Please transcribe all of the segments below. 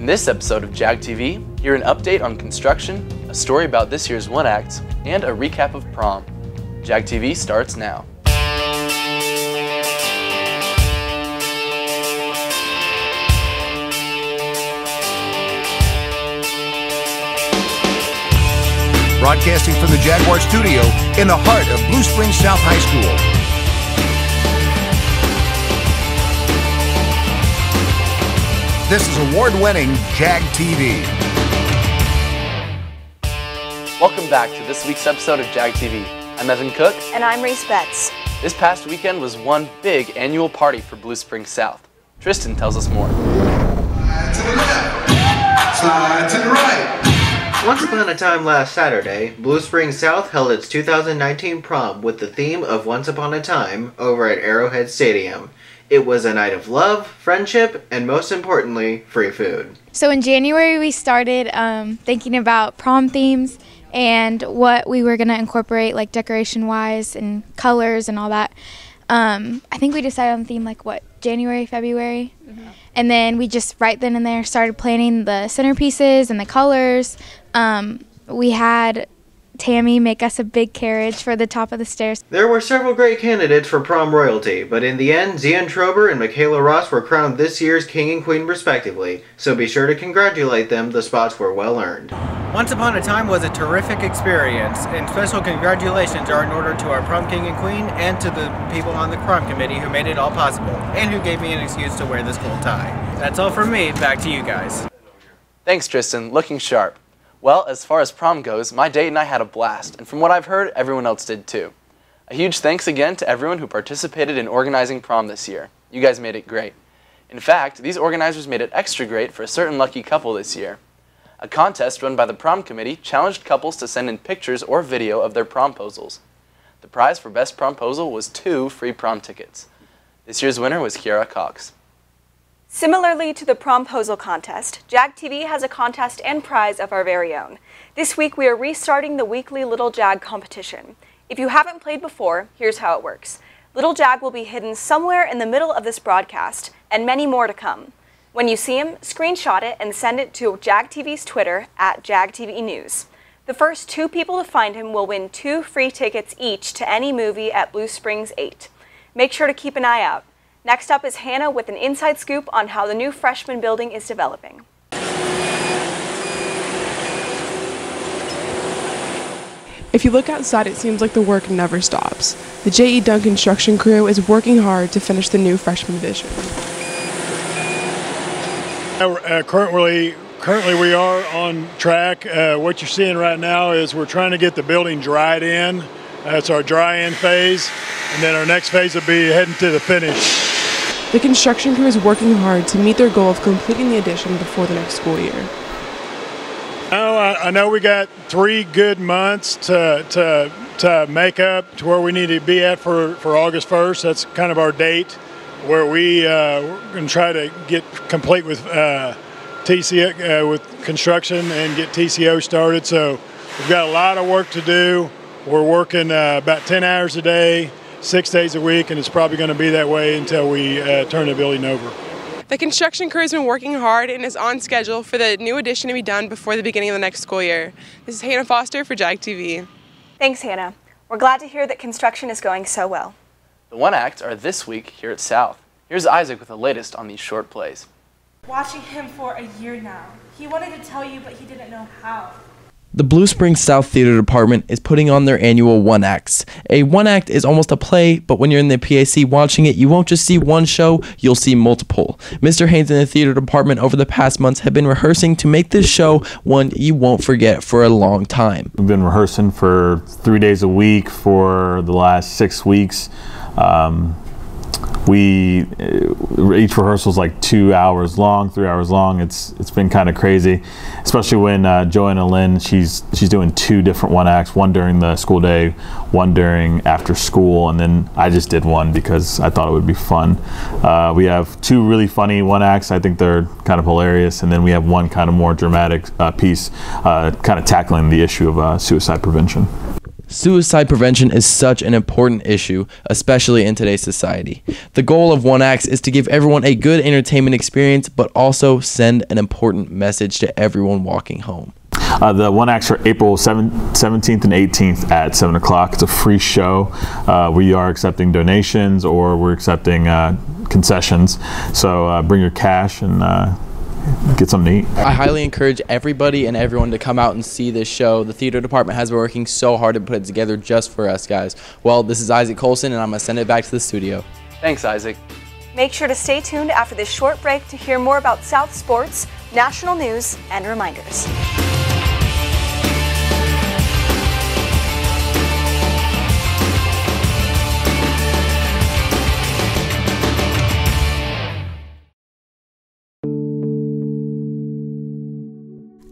In this episode of Jag TV, hear an update on construction, a story about this year's one act, and a recap of prom. Jag TV starts now. Broadcasting from the Jaguar studio in the heart of Blue Springs South High School. This is award-winning Jag TV. Welcome back to this week's episode of Jag TV. I'm Evan Cook. And I'm Reese Betts. This past weekend was one big annual party for Blue Springs South. Tristan tells us more. Slide to the left, slide to the right. Once upon a time last Saturday, Blue Springs South held its 2019 prom with the theme of Once Upon a Time over at Arrowhead Stadium. It was a night of love, friendship, and most importantly, free food. So in January we started thinking about prom themes and what we were going to incorporate, like decoration-wise and colors and all that. I think we decided on the theme like January, February? Mm-hmm. And then we just right then and there started planning the centerpieces and the colors. We had Tammy make us a big carriage for the top of the stairs. There were several great candidates for prom royalty, but in the end, Zian Trober and Michaela Ross were crowned this year's king and queen respectively, so be sure to congratulate them. The spots were well earned. Once Upon a Time was a terrific experience, and special congratulations are in order to our prom king and queen and to the people on the prom committee who made it all possible, and who gave me an excuse to wear this cool tie. That's all from me, back to you guys. Thanks, Tristan, looking sharp. Well, as far as prom goes, my date and I had a blast, and from what I've heard, everyone else did too. A huge thanks again to everyone who participated in organizing prom this year. You guys made it great. In fact, these organizers made it extra great for a certain lucky couple this year. A contest run by the prom committee challenged couples to send in pictures or video of their promposals. The prize for best promposal was 2 free prom tickets. This year's winner was Kiara Cox. Similarly to the promposal contest, Jag TV has a contest and prize of our very own. This week we are restarting the weekly Little Jag competition. If you haven't played before, here's how it works. Little Jag will be hidden somewhere in the middle of this broadcast, and many more to come. When you see him, screenshot it and send it to Jag TV's Twitter at JagTVNews. The first 2 people to find him will win 2 free tickets each to any movie at Blue Springs 8. Make sure to keep an eye out. Next up is Hannah with an inside scoop on how the new freshman building is developing. If you look outside, it seems like the work never stops. The J.E. Dunn construction crew is working hard to finish the new freshman addition. Currently we are on track. What you're seeing right now is we're trying to get the building dried in. That's our dry-in phase, and then our next phase will be heading to the finish. The construction crew is working hard to meet their goal of completing the addition before the next school year. I know we got 3 good months to make up to where we need to be at for August 1st. That's kind of our date where we're going to try to get complete with TCO, with construction and get TCO started. So we've got a lot of work to do. We're working about 10 hours a day, 6 days a week, and it's probably going to be that way until we turn the building over. The construction crew has been working hard and is on schedule for the new addition to be done before the beginning of the next school year. This is Hannah Foster for Jag TV. Thanks, Hannah. We're glad to hear that construction is going so well. The one acts are this week here at South. Here's Isaac with the latest on these short plays. Watching him for a year now. He wanted to tell you, but he didn't know how. The Blue Springs South Theater Department is putting on their annual one acts. A one act is almost a play, but when you're in the PAC watching it, you won't just see one show, you'll see multiple. Mr. Haynes and the theater department over the past months have been rehearsing to make this show one you won't forget for a long time. We've been rehearsing for 3 days a week for the last 6 weeks. Each rehearsal is like 2 hours long, 3 hours long. It's been kind of crazy, especially when Joanna Lynn, she's doing 2 different one acts, one during the school day, one during after school, and then I just did one because I thought it would be fun. We have 2 really funny one acts. I think they're kind of hilarious, and then we have one kind of more dramatic piece, kind of tackling the issue of suicide prevention. Suicide prevention is such an important issue, especially in today's society. The goal of One Acts is to give everyone a good entertainment experience, but also send an important message to everyone walking home. The One Acts are April 17th and 18th at 7 o'clock. It's a free show. We are accepting donations or we're accepting concessions. So bring your cash and get something to eat. I highly encourage everybody and everyone to come out and see this show. The theater department has been working so hard to put it together just for us guys. Well, this is Isaac Colson and I'm going to send it back to the studio. Thanks, Isaac. Make sure to stay tuned after this short break to hear more about South sports, national news, and reminders.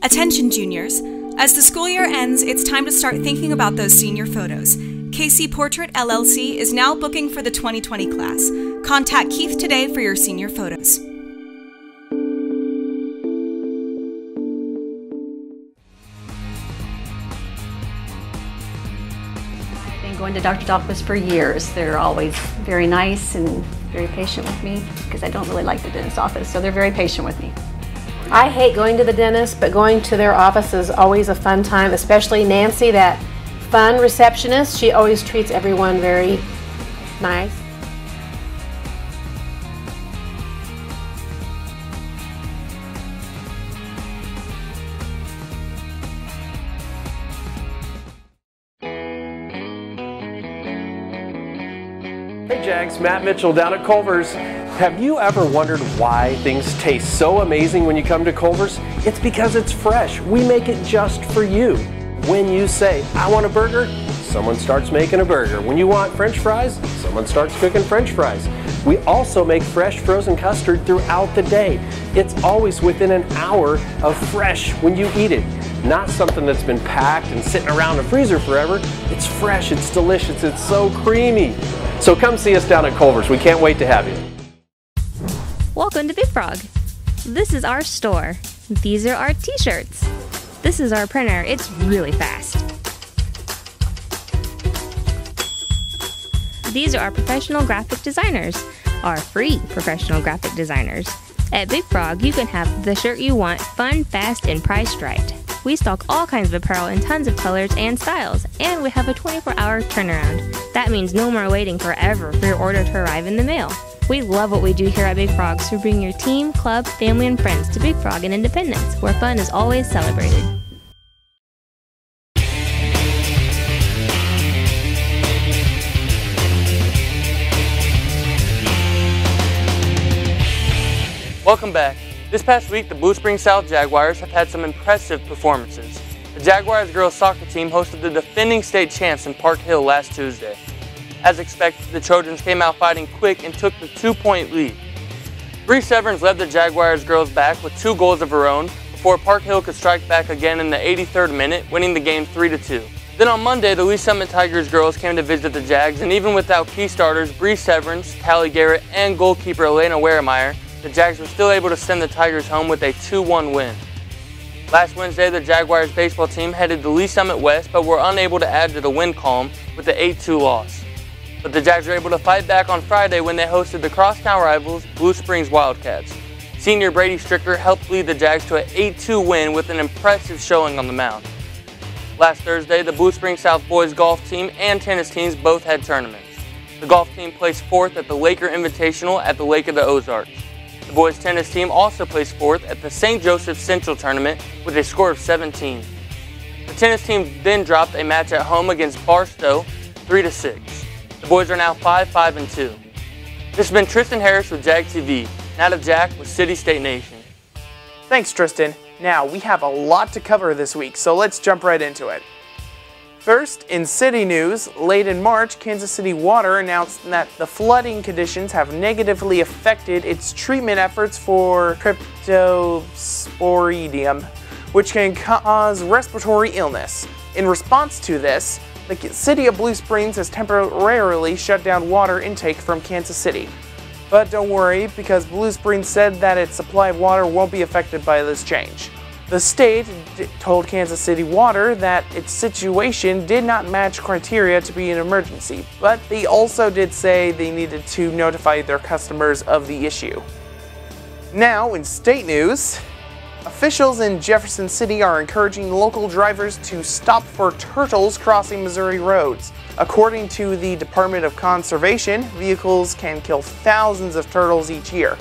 Attention juniors, as the school year ends, it's time to start thinking about those senior photos. KC Portrait LLC is now booking for the 2020 class. Contact Keith today for your senior photos. I've been going to doctor's office for years. They're always very nice and very patient with me because I don't really like the dentist's office, so they're very patient with me. I hate going to the dentist, but going to their office is always a fun time, especially Nancy, that fun receptionist. She always treats everyone very nice. Hey Jags, Matt Mitchell down at Culver's. Have you ever wondered why things taste so amazing when you come to Culver's? It's because it's fresh. We make it just for you. When you say, I want a burger, someone starts making a burger. When you want French fries, someone starts cooking French fries. We also make fresh frozen custard throughout the day. It's always within an hour of fresh when you eat it. Not something that's been packed and sitting around the freezer forever. It's fresh, it's delicious, it's so creamy. So come see us down at Culver's. We can't wait to have you. Welcome to Big Frog. This is our store. These are our t-shirts. This is our printer. It's really fast. These are our professional graphic designers, our free professional graphic designers. At Big Frog, you can have the shirt you want, fun, fast, and priced right. We stock all kinds of apparel in tons of colors and styles, and we have a 24-hour turnaround. That means no more waiting forever for your order to arrive in the mail. We love what we do here at Big Frog, so bring your team, club, family, and friends to Big Frog in Independence, where fun is always celebrated. Welcome back. This past week, the Blue Springs South Jaguars have had some impressive performances. The Jaguars girls soccer team hosted the defending state champs in Park Hill last Tuesday. As expected, the Trojans came out fighting quick and took the 2-point lead. Bree Severns led the Jaguars girls back with 2 goals of her own before Park Hill could strike back again in the 83rd minute, winning the game 3-2. Then on Monday, the Lee Summit Tigers girls came to visit the Jags, and even without key starters Bree Severns, Callie Garrett, and goalkeeper Elena Weremeyer, the Jags were still able to send the Tigers home with a 2-1 win. Last Wednesday, the Jaguars baseball team headed to Lee Summit West, but were unable to add to the win column with the 8-2 loss. But the Jags were able to fight back on Friday when they hosted the crosstown rivals Blue Springs Wildcats. Senior Brady Stricker helped lead the Jags to an 8-2 win with an impressive showing on the mound. Last Thursday, the Blue Springs South boys golf team and tennis teams both had tournaments. The golf team placed 4th at the Laker Invitational at the Lake of the Ozarks. The boys tennis team also placed 4th at the St. Joseph Central Tournament with a score of 17. The tennis team then dropped a match at home against Barstow 3-6. The boys are now 5-5-2. This has been Tristan Harris with Jag TV. Now to Jack with City State Nation. Thanks, Tristan. Now, we have a lot to cover this week, so let's jump right into it. First, in city news, late in March, Kansas City Water announced that the flooding conditions have negatively affected its treatment efforts for Cryptosporidium, which can cause respiratory illness. In response to this, the city of Blue Springs has temporarily shut down water intake from Kansas City. But don't worry, because Blue Springs said that its supply of water won't be affected by this change. The state told Kansas City Water that its situation did not match criteria to be an emergency, but they also did say they needed to notify their customers of the issue. Now, in state news, officials in Jefferson City are encouraging local drivers to stop for turtles crossing Missouri roads. According to the Department of Conservation, vehicles can kill thousands of turtles each year.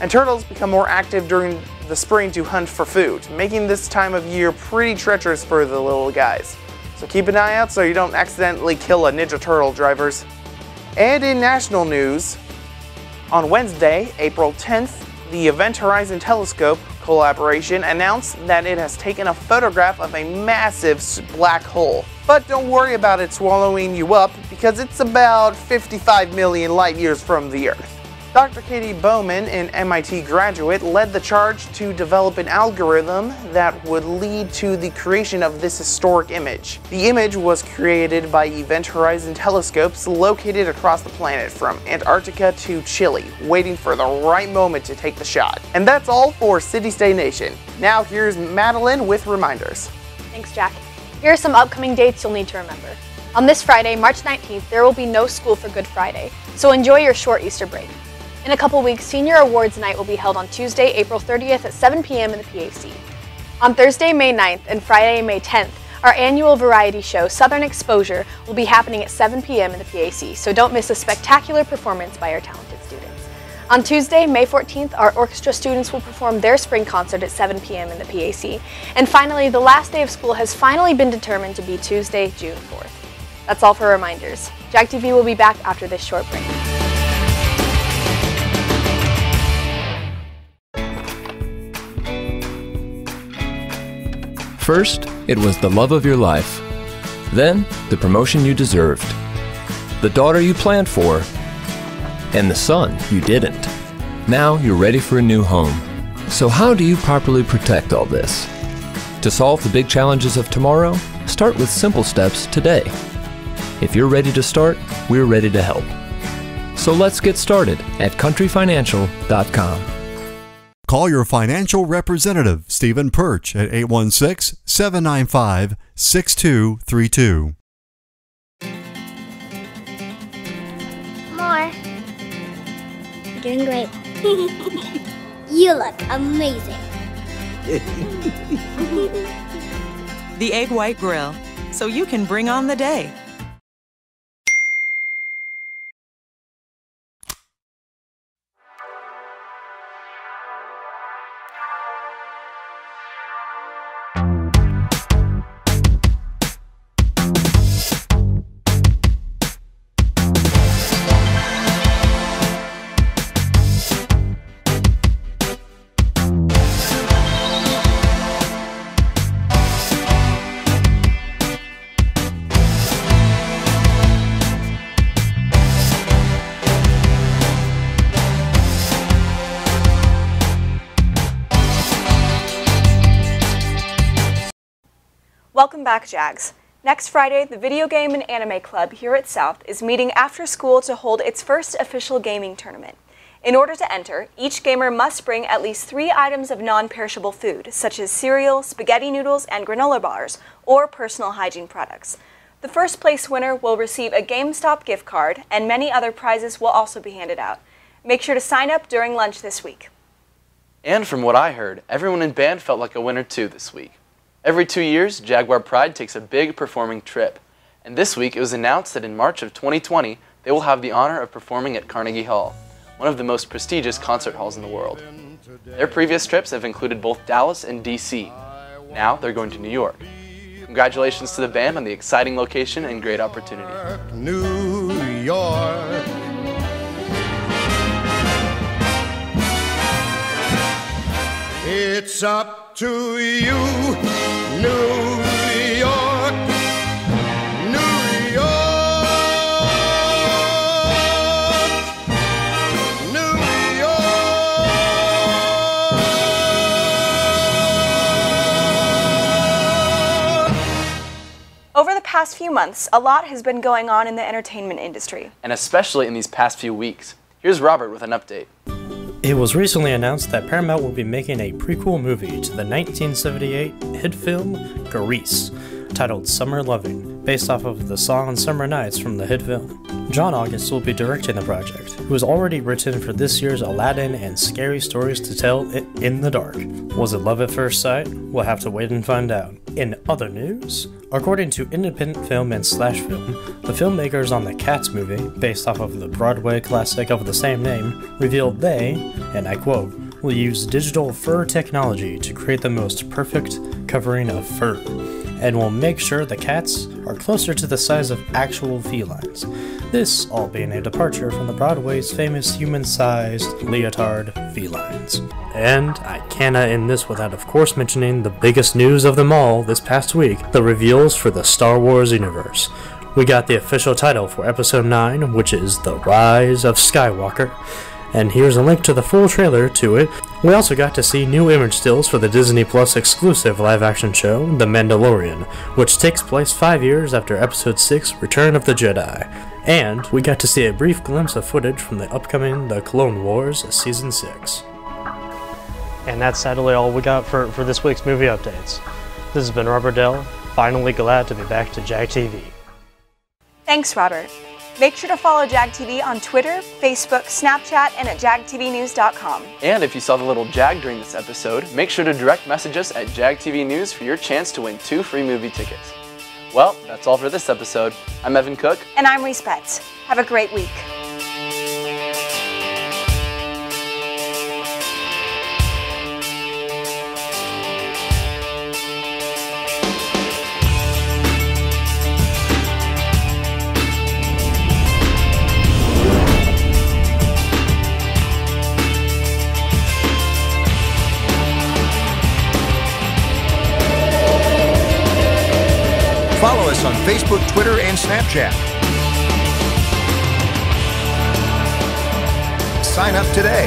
And turtles become more active during the spring to hunt for food, making this time of year pretty treacherous for the little guys. So keep an eye out so you don't accidentally kill a Ninja Turtle, drivers. And in national news, on Wednesday, April 10th, the Event Horizon Telescope collaboration announced that it has taken a photograph of a massive black hole. But don't worry about it swallowing you up, because it's about 55 million light years from the Earth. Dr. Katie Bowman, an MIT graduate, led the charge to develop an algorithm that would lead to the creation of this historic image. The image was created by Event Horizon telescopes located across the planet from Antarctica to Chile, waiting for the right moment to take the shot. And that's all for City State Nation. Now here's Madeline with reminders. Thanks, Jack. Here are some upcoming dates you'll need to remember. On this Friday, March 19th, there will be no school for Good Friday, so enjoy your short Easter break. In a couple weeks, Senior Awards Night will be held on Tuesday, April 30th at 7 p.m. in the PAC. On Thursday, May 9th and Friday, May 10th, our annual variety show, Southern Exposure, will be happening at 7 p.m. in the PAC, so don't miss a spectacular performance by our talented students. On Tuesday, May 14th, our orchestra students will perform their spring concert at 7 p.m. in the PAC. And finally, the last day of school has finally been determined to be Tuesday, June 4th. That's all for reminders. Jag TV will be back after this short break. First, it was the love of your life. Then, the promotion you deserved. The daughter you planned for. And the son you didn't. Now you're ready for a new home. So how do you properly protect all this? To solve the big challenges of tomorrow, start with simple steps today. If you're ready to start, we're ready to help. So let's get started at countryfinancial.com. Call your financial representative, Stephen Perch, at 816-795-6232. More. You're doing great. You look amazing. The Egg White Grill, so you can bring on the day. Welcome back, Jags. Next Friday, the Video Game and Anime Club here at South is meeting after school to hold its first official gaming tournament. In order to enter, each gamer must bring at least 3 items of non-perishable food, such as cereal, spaghetti noodles, and granola bars, or personal hygiene products. The first place winner will receive a GameStop gift card, and many other prizes will also be handed out. Make sure to sign up during lunch this week. And from what I heard, everyone in band felt like a winner too this week. Every 2 years, Jaguar Pride takes a big performing trip. And this week it was announced that in March of 2020, they will have the honor of performing at Carnegie Hall, one of the most prestigious concert halls in the world. Their previous trips have included both Dallas and DC. Now they're going to New York. Congratulations to the band on the exciting location and great opportunity. New York. It's up to you, New York, New York, New York. Over the past few months, a lot has been going on in the entertainment industry. And especially in these past few weeks. Here's Robert with an update. It was recently announced that Paramount will be making a prequel movie to the 1978 hit film Grease, titled Summer Loving', based off of the song Summer Nights from the hit film. John August will be directing the project, who has already written for this year's Aladdin and Scary Stories to Tell in the Dark. Was it love at first sight? We'll have to wait and find out. In other news, according to Independent Film and Slash Film, the filmmakers on the Cats movie, based off of the Broadway classic of the same name, revealed they, and I quote, will use digital fur technology to create the most perfect covering of fur, and will make sure the cats are closer to the size of actual felines. This all being a departure from the Broadway's famous human-sized leotard felines. And I cannot end this without of course mentioning the biggest news of them all this past week, the reveals for the Star Wars universe. We got the official title for Episode 9, which is The Rise of Skywalker, and here's a link to the full trailer to it. We also got to see new image stills for the Disney Plus exclusive live-action show, The Mandalorian, which takes place 5 years after Episode 6, Return of the Jedi. And we got to see a brief glimpse of footage from the upcoming The Clone Wars Season 6. And that's sadly all we got for this week's movie updates. This has been Robert Dell, finally glad to be back to Jag TV. Thanks, Robert. Make sure to follow Jag TV on Twitter, Facebook, Snapchat, and at jagtvnews.com. And if you saw the little Jag during this episode, make sure to direct message us at Jag TV News for your chance to win 2 free movie tickets. Well, that's all for this episode. I'm Evan Cook. And I'm Reese Betts. Have a great week. Follow us on Facebook, Twitter, and Snapchat. Sign up today.